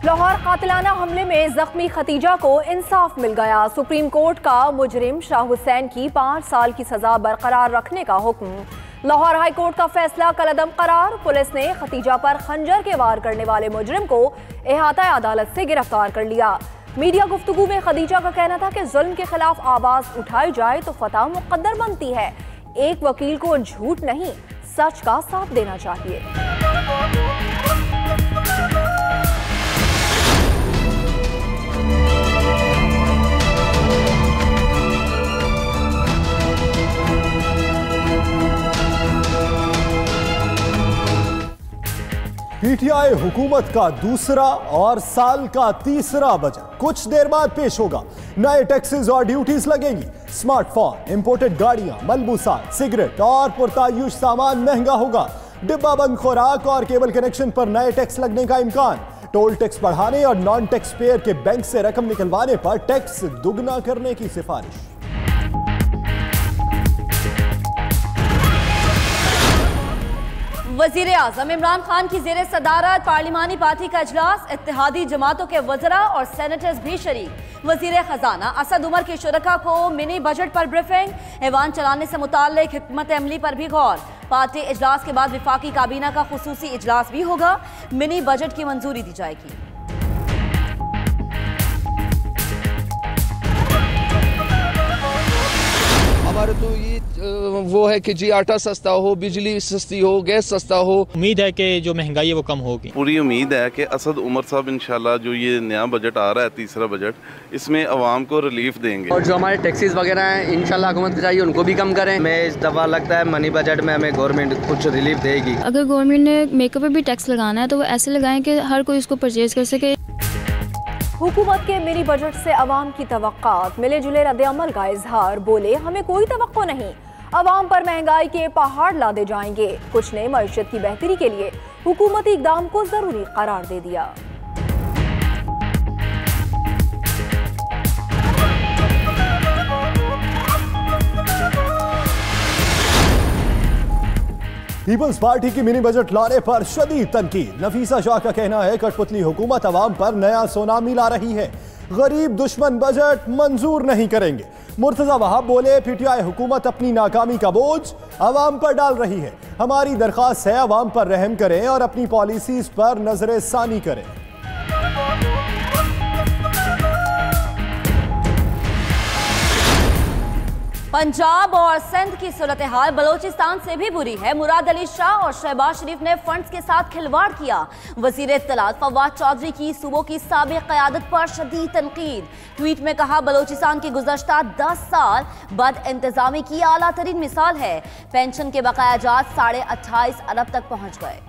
लाहौर कातिलाना हमले में जख्मी खतीजा को इंसाफ मिल गया। सुप्रीम कोर्ट का मुजरिम शाह हुसैन की 5 साल की सजा बरकरार रखने का हुक्म। लाहौर हाई कोर्ट का फैसला कलअदम करार। पुलिस ने खतीजा पर खंजर के वार करने वाले मुजरिम को इहाता अदालत से गिरफ्तार कर लिया। मीडिया गुफ्तगू में खदीजा का कहना था कि जुल्म के खिलाफ आवाज उठाई जाए तो फतह मुकद्दर बनती है। एक वकील को झूठ नहीं, सच का साथ देना चाहिए। पीटीआई हुकूमत का दूसरा और साल का तीसरा बजट कुछ देर बाद पेश होगा। नए टैक्सेस और ड्यूटीज लगेंगी। स्मार्टफोन, इंपोर्टेड गाड़ियां, मलबूसात, सिगरेट और पुरतायुश सामान महंगा होगा। डिब्बा बंद खुराक और केबल कनेक्शन पर नए टैक्स लगने का इम्कान। टोल टैक्स बढ़ाने और नॉन टैक्स पेयर के बैंक से रकम निकलवाने पर टैक्स दुगना करने की सिफारिश। वजीर आजम इमरान खान की जेर सदारत पार्लिमानी पार्टी का इजलास। इत्तेहादी जमातों के वज़रा और सेनेटर्स भी शरीक। वजीर खजाना असद उमर के शुरका को मिनी बजट पर ब्रीफिंग। ऐवान चलाने से मुताल्लिक हिकमत अमली पर भी गौर। पार्टी इजलास के बाद विफाकी काबीना का खुसूसी इजलास भी होगा। मिनी बजट की मंजूरी दी जाएगी। हमारे तो ये वो है कि जी आटा सस्ता हो, बिजली सस्ती हो, गैस सस्ता हो। उम्मीद है कि जो महंगाई है वो कम होगी। पूरी उम्मीद है कि असद उमर साहब इंशाल्लाह जो ये नया बजट आ रहा है, तीसरा बजट, इसमें अवाम को रिलीफ देंगे। और जो हमारे टैक्सेस वगैरह हैं इंशाल्लाह हुकूमत को चाहिए उनको भी कम करें। हमें इस दफ़ा लगता है मनी बजट में हमें गवर्नमेंट कुछ रिलीफ देगी। अगर गवर्नमेंट ने मेकअप पर भी टैक्स लगाना है तो वो ऐसे लगाएं कि हर कोई उसको परचेज कर सके। हुकूमत के मिनी बजट से अवाम की तवक्कात। मिले जुले रद्द-ए-अमल का इजहार। बोले हमें कोई तवक्को नहीं, अवाम पर महंगाई के पहाड़ लादे जाएंगे। कुछ ने मईशत की बेहतरी के लिए हुकूमती इक़दाम को जरूरी करार दे दिया। पीपल्स पार्टी की मिनी बजट लाने पर शदीद तनकीद। नफीसा शाह का कहना है कठपुतली हुकूमत अवाम पर नया सुनामी ला रही है। गरीब दुश्मन बजट मंजूर नहीं करेंगे। मुर्तजा वहाब बोले पीटीआई हुकूमत अपनी नाकामी का बोझ अवाम पर डाल रही है। हमारी दरख्वास्त है अवाम पर रहम करें और अपनी पॉलिसीज पर नजर सानी करें। पंजाब और सिंध की सूरत हाल बलोचिस्तान से भी बुरी है। मुराद अली शाह और शहबाज शरीफ ने फंड्स के साथ खिलवाड़ किया। वजीर इत्तलात फवाद चौधरी की सूबों की साबिक क़यादत पर शदीद तनकीद। ट्वीट में कहा बलोचिस्तान की गुज़श्ता 10 साल बद इंतजामी की आला तरीन मिसाल है। पेंशन के बकायाजात 28.5 अरब तक पहुंच गए।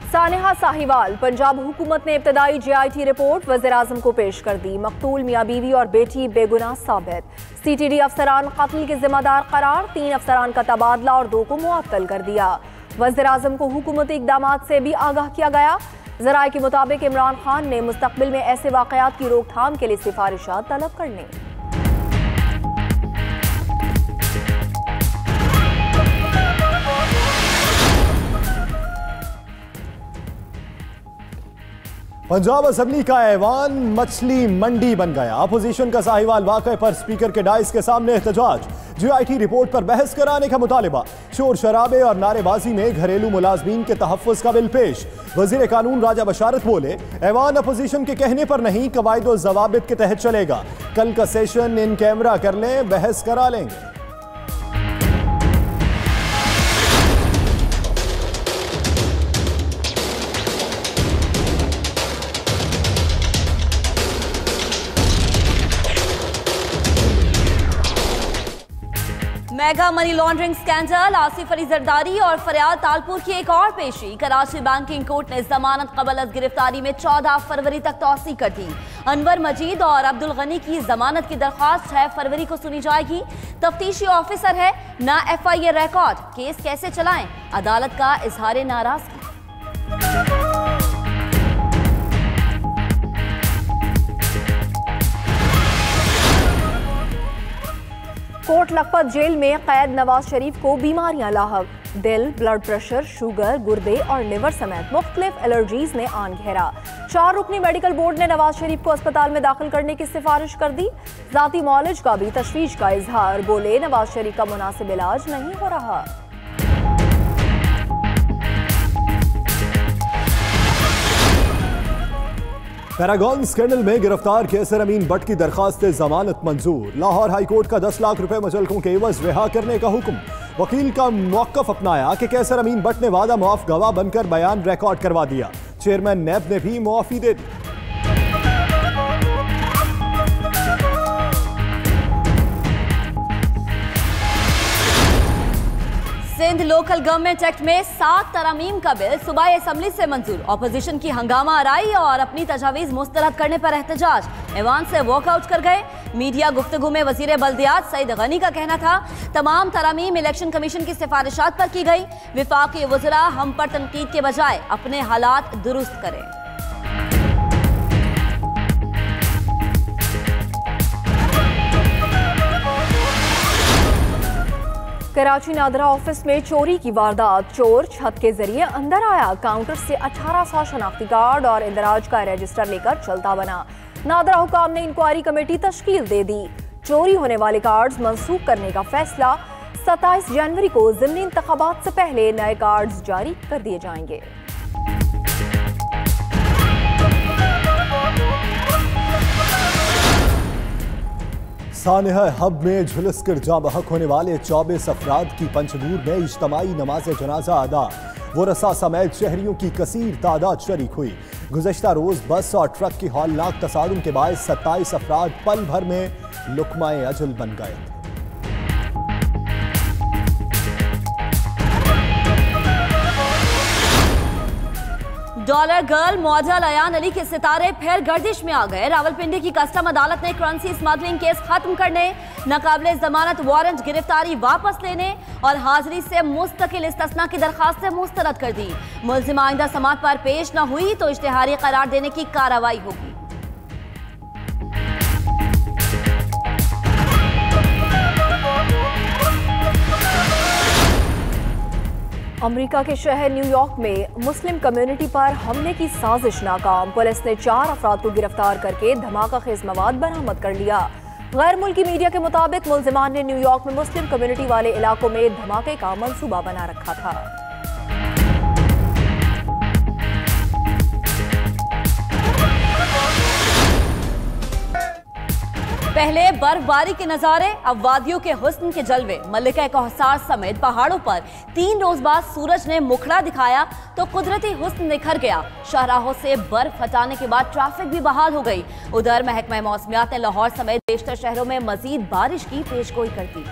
सानेहा साहिवाल। पंजाब हुकूमत ने इब्तदाई GIT रिपोर्ट वज़ीर-ए-आज़म को पेश कर दी। मकतूल मियाँ बीवी और बेटी बेगुनाह साबित। CTD अफसरान कत्ल के जिम्मेदार करार। 3 अफसरान का तबादला और 2 को मुअत्तल कर दिया। वज़ीर-ए-आज़म को हुकूमती इक़दामात से भी आगाह किया गया। ज़राए के मुताबिक इमरान खान ने मुस्तक़बिल में ऐसे वाक़यात की रोकथाम के लिए सिफारिशात तलब करने। पंजाब असेंबली का ऐवान मछली मंडी बन गया। अपोजिशन का साहिवाल वाक़े पर स्पीकर के डाइस के सामने एहतजाज। GIT रिपोर्ट पर बहस कराने का मुतालिबा। शोर शराबे और नारेबाजी में घरेलू मुलाजमीन के तहफ़्फ़ुज़ का बिल पेश। वज़ीर कानून राजा बशारत बोले ऐवान अपोजिशन के कहने पर नहीं, कवायद व ज़वाबित के तहत चलेगा। कल का सेशन इन कैमरा कर लें, बहस करा लेंगे। Mega money laundering scandal. Asif Ali Zardari और फरियाद तालपुर की एक और पेशी। कराची बैंकिंग कोर्ट ने जमानत कबल अज गिरफ्तारी में 14 फरवरी तक तौसी कर दी। अनवर मजीद और अब्दुल गनी की जमानत की दरख्वास्त 6 फरवरी को सुनी जाएगी। तफ्तीशी ऑफिसर है ना FIA रिकॉर्ड, केस कैसे चलाएं, अदालत का इजहार नाराजगी। कोट लखपत जेल में कैद नवाज शरीफ को बीमारियां लाहक। दिल, ब्लड प्रेशर, शुगर, गुर्दे और लिवर समेत मुख्तलिफ एलर्जीज ने आन घेरा। 4 रुकनी मेडिकल बोर्ड ने नवाज शरीफ को अस्पताल में दाखिल करने की सिफारिश कर दी। जाती मौलिज का भी तशवीश का इजहार, बोले नवाज शरीफ का मुनासिब इलाज नहीं हो रहा। पैरागॉन स्कैंडल में गिरफ्तार कैसर अमीन भट्ट की दरखास्त जमानत मंजूर। लाहौर हाई कोर्ट का 10 लाख रुपए मुचलकों के एवज रिहा करने का हुक्म। वकील का मौक़िफ़ अपनाया कि कैसर अमीन भट्ट ने वादा मुआफ गवाह बनकर बयान रिकॉर्ड करवा दिया। चेयरमैन नैब ने भी मुआफी दे दी। सिंध लोकल गवर्नमेंट एक्ट में 7 तरमीम का बिल सुबाई असम्बली से मंजूर। ऑपोजिशन की हंगामा आराई और अपनी तजावीज मुस्तरद करने पर एहतजाज, ऐवान से वॉकआउट कर गए। मीडिया गुफ्तगू में वजीर बल्दियात सईद गनी का कहना था तमाम तरमीम इलेक्शन कमीशन की सिफारिशात पर की गई। विफाकी वज़रा हम पर तनकीद के बजाय अपने हालात दुरुस्त करें। कराची नादरा ऑफिस में चोरी की वारदात। चोर छत के जरिए अंदर आया, काउंटर से 1800 शनाख्ती कार्ड और इंदराज का रजिस्टर लेकर चलता बना। नादरा हुकाम ने इंक्वायरी कमेटी तश्कील दे दी। चोरी होने वाले कार्ड्स मंसूख करने का फैसला। 27 जनवरी को ज़िमनी इंतखाबात से पहले नए कार्ड्स जारी कर दिए जाएंगे। सानिहा हब में झुलस कर जाँ बहक होने वाले 24 अफराद की पंचगूर में इज्तमाई नमाज जनाजा अदा। वरसा समेत शहरियों की कसीर तादाद शरीक हुई। गुज़श्ता रोज बस और ट्रक की हौलनाक तसादुम के बाद 27 अफराद पल भर में लुकमाए अजल बन गए। Dollar girl model Ayyan Ali के सितारे फिर गर्दिश में आ गए। रावलपिंडी की कस्टम अदालत ने करेंसी स्मगलिंग केस खत्म करने, नाकाबिले जमानत वारंट गिरफ्तारी वापस लेने और हाजिरी से मुस्तकिल इस्तिस्ना की दरखास्तें मुस्तरद कर दी। मुल्जिम आइंदा समात पर पेश न हुई तो इश्तिहारी करार देने की कार्रवाई होगी। अमेरिका के शहर न्यूयॉर्क में मुस्लिम कम्युनिटी पर हमले की साजिश नाकाम। पुलिस ने 4 अफराद को गिरफ्तार करके धमाका खेज मवाद बरामद कर लिया। गैर मुल्की मीडिया के मुताबिक मुल्जिमान ने न्यूयॉर्क में मुस्लिम कम्युनिटी वाले इलाकों में धमाके का मंसूबा बना रखा था। पहले बर्फबारी के नजारे, अब वादियों के हुस्न के जलवे। मल्लिका कौसार समेत पहाड़ों पर 3 रोज बाद सूरज ने मुखड़ा दिखाया तो कुदरती हुस्न निखर गया। शाहराहों से बर्फ हटाने के बाद ट्रैफिक भी बहाल हो गई। उधर महकमा मौसमियात ने लाहौर समेत बेशतर शहरों में मजीद बारिश की पेशगोई कर दी।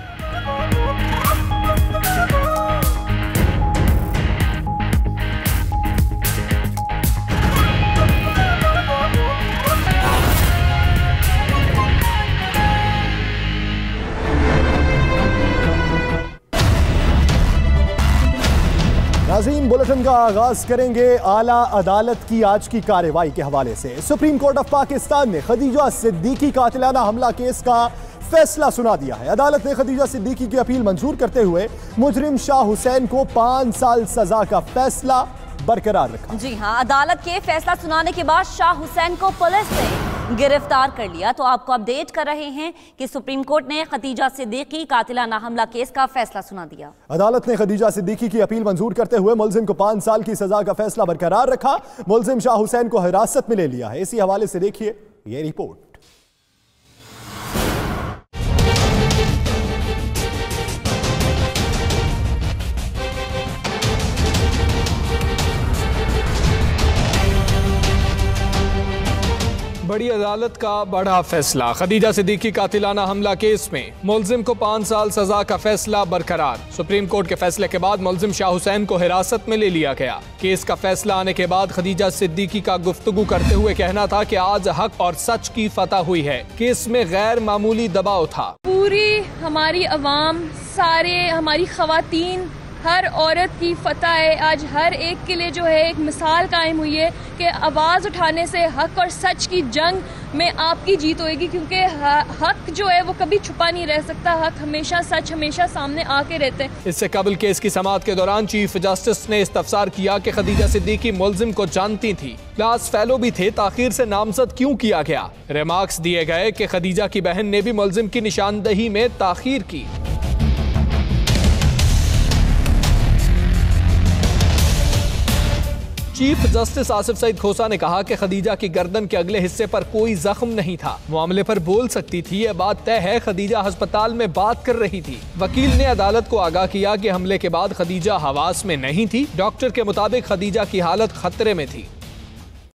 नाज़रीन, बुलेटिन का आगाज करेंगे आला अदालत की आज की कार्रवाई के हवाले से। सुप्रीम कोर्ट ऑफ पाकिस्तान ने खदीजा सिद्दीकी कातिलाना हमला केस का फैसला सुना दिया है। अदालत ने खदीजा सिद्दीकी की अपील मंजूर करते हुए मुजरिम शाह हुसैन को 5 साल सजा का फैसला बरकरार रखा। जी हां, अदालत के फैसला सुनाने के बाद शाह हुसैन को पुलिस ने गिरफ्तार कर लिया। तो आपको अपडेट कर रहे हैं कि सुप्रीम कोर्ट ने खदीजा सिद्दीकी कातिलाना हमला केस का फैसला सुना दिया। अदालत ने खदीजा सिद्दीकी की अपील मंजूर करते हुए मुलजिम को 5 साल की सजा का फैसला बरकरार रखा। मुलजिम शाह हुसैन को हिरासत में ले लिया है। इसी हवाले से देखिए ये रिपोर्ट। बड़ी अदालत का बड़ा फैसला। खदीजा सिद्दीकी कातिलाना हमला केस में मुलजिम को 5 साल सजा का फैसला बरकरार। सुप्रीम कोर्ट के फैसले के बाद मुलजिम शाह हुसैन को हिरासत में ले लिया गया। केस का फैसला आने के बाद खदीजा सिद्दीकी का गुफ्तगू करते हुए कहना था कि आज हक और सच की फतह हुई है। केस में गैर मामूली दबाव था। पूरी हमारी अवाम, सारे हमारी खवातीन, हर औरत की फतह है। आज हर एक के लिए जो है एक मिसाल कायम हुई है कि आवाज़ उठाने से हक और सच की जंग में आपकी जीत होगी, क्योंकि हक जो है वो कभी छुपा नहीं रह सकता। हक हमेशा, सच हमेशा सामने आके रहते हैं। इससे कबल केस की समाअत के दौरान चीफ जस्टिस ने इस्तफसार किया कि खदीजा सिद्दीकी मुल्जिम को जानती थी, क्लास फेलो भी थे, ताखीर से नामजद क्यों किया गया। रिमार्क्स दिए गए कि खदीजा की बहन ने भी मुल्जिम की निशानदही में ताखीर की। चीफ जस्टिस आसिफ सईद खोसा ने कहा कि खदीजा की गर्दन के अगले हिस्से पर कोई जख्म नहीं था, मामले पर बोल सकती थी, यह बात तय है। खदीजा अस्पताल में बात कर रही थी। वकील ने अदालत को आगाह किया कि हमले के बाद खदीजा हवास में नहीं थी। डॉक्टर के मुताबिक खदीजा की हालत खतरे में थी।